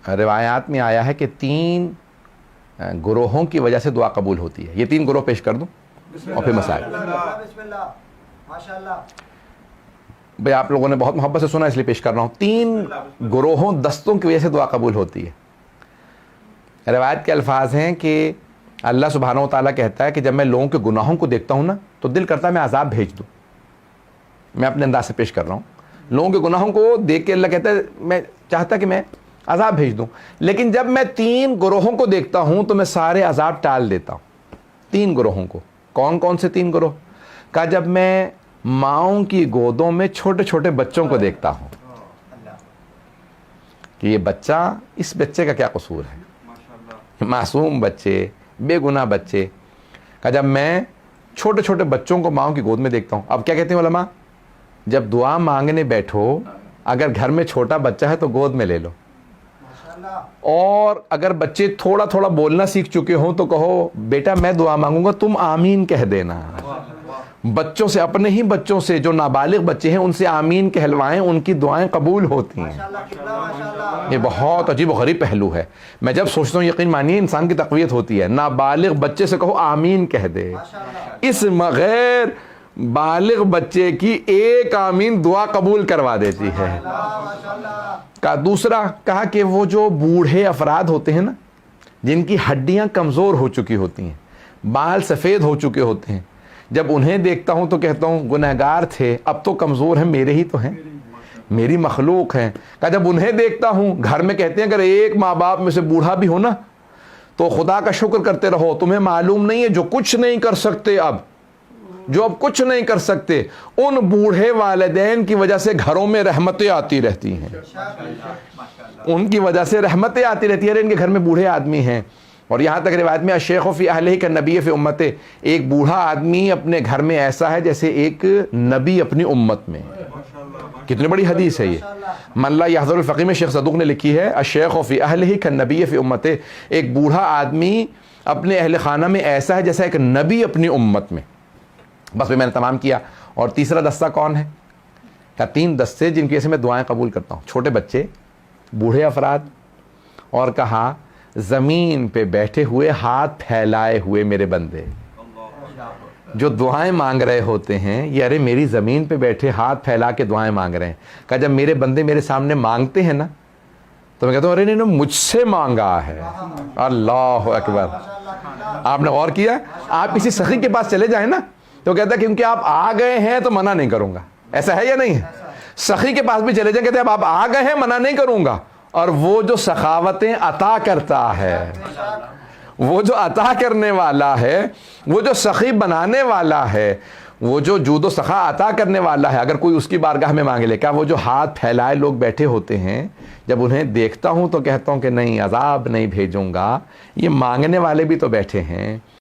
रिवायात में आया है कि 3 गुरोहों की वजह से दुआ कबूल होती है। ये 3 गुरोह पेश कर दूं और फिर मसाइल। भाई आप लोगों ने बहुत मोहब्बत से सुना इसलिए पेश कर रहा हूँ। 3 गुरोहों दस्तों की वजह से दुआ कबूल होती है। रिवायत के अल्फाज हैं कि अल्लाह सुब्हानहू व तआला कहता है कि जब मैं लोगों के गुनाहों को देखता हूँ ना तो दिल करता है मैं अजाब भेज दूँ। मैं अपने अंदाज से पेश कर रहा हूँ। लोगों के गुनाहों को देख के अल्लाह कहता है मैं चाहता कि मैं अजाब भेज दूँ, लेकिन जब मैं 3 गुरोहों को देखता हूँ तो मैं सारे अजाब टाल देता हूँ। 3 गुरोहों को। कौन कौन से 3 गुरोह? का जब मैं माँओं की गोदों में छोटे छोटे बच्चों को देखता हूँ कि ये बच्चा, इस बच्चे का क्या कसूर है, मासूम बच्चे, बेगुनाह बच्चे का जब मैं छोटे छोटे बच्चों को माँओं की गोद में देखता हूँ। अब क्या कहते हैं उलमा, जब दुआ मांगने बैठो अगर घर में छोटा बच्चा है तो गोद में ले लो, और अगर बच्चे थोड़ा थोड़ा बोलना सीख चुके हो तो कहो बेटा मैं दुआ मांगूंगा तुम आमीन कह देना। बच्चों से, अपने ही बच्चों से जो नाबालिग बच्चे हैं उनसे आमीन कहलवाएं, उनकी दुआएं कबूल होती हैं। ये बहुत अजीब और गरीब पहलू है। मैं जब सोचता हूँ यकीन मानिए इंसान की तक़वियत होती है। नाबालिग बच्चे से कहो आमीन कह दे, इस गैर बालिग बच्चे की एक आमीन दुआ कबूल करवा देती है। का दूसरा कहा कि वो जो बूढ़े अफराद होते हैं ना, जिनकी हड्डियां कमज़ोर हो चुकी होती हैं, बाल सफ़ेद हो चुके होते हैं, जब उन्हें देखता हूं तो कहता हूं गुनहगार थे, अब तो कमज़ोर हैं, मेरे ही तो हैं, मेरी मखलूक हैं। का जब उन्हें देखता हूं, घर में कहते हैं अगर एक माँ बाप में से बूढ़ा भी हो ना तो खुदा का शुक्र करते रहो, तुम्हें मालूम नहीं है जो कुछ नहीं कर सकते अब, जो अब कुछ नहीं कर सकते, उन बूढ़े वालिदैन की वजह से घरों में रहमतें आती रहती हैं, उनकी वजह से रहमतें आती रहती है। अरे इनके घर में बूढ़े आदमी हैं। और यहाँ तक रिवायत में शेख फ़ी अहलिही का नबी फ़ी उम्मते, एक बूढ़ा आदमी अपने घर में ऐसा है जैसे एक नबी अपनी उम्मत में। कितनी बड़ी हदीस है ये। मल्ला यहज़ुरुल फ़क़ीह में शेख सदूक ने लिखी है अशेख फ़ी अहलिही का नबी फ़ी उम्मते, एक बूढ़ा आदमी अपने अहल खाना में ऐसा है जैसा एक नबी अपनी उम्मत में। बस मैंने तमाम किया। और तीसरा दस्ता कौन है? क्या 3 दस्ते जिनकी वजह से मैं दुआएं कबूल करता हूँ। छोटे बच्चे, बूढ़े अफराद, और कहा ज़मीन पे बैठे हुए हाथ फैलाए हुए मेरे बंदे जो दुआएं मांग रहे होते हैं। ये अरे मेरी ज़मीन पे बैठे हाथ फैला के दुआएं मांग रहे हैं। कहा जब मेरे बंदे मेरे सामने मांगते हैं ना तो मैं कहता हूँ अरे इन्होंने मुझसे मांगा है। अल्लाह अकबर। आपने गौर किया? आप किसी सखी के पास चले जाए ना तो कहता है क्योंकि आप आ गए हैं तो मना नहीं करूंगा। ऐसा है या नहीं है? सखी के पास भी चले जाए, कहते हैं अब आप आ गए हैं मना नहीं करूंगा। और वो जो सखावतें अता करता है, वो जो अता करने वाला है, वो जो सखी बनाने वाला है, वो जो जूदो सखा अता करने वाला है, अगर कोई उसकी बारगाह में मांगे ले, क्या वो जो हाथ फैलाए लोग बैठे होते हैं, जब उन्हें देखता हूं तो कहता हूं कि नहीं अजाब नहीं भेजूंगा, ये मांगने वाले भी तो बैठे हैं।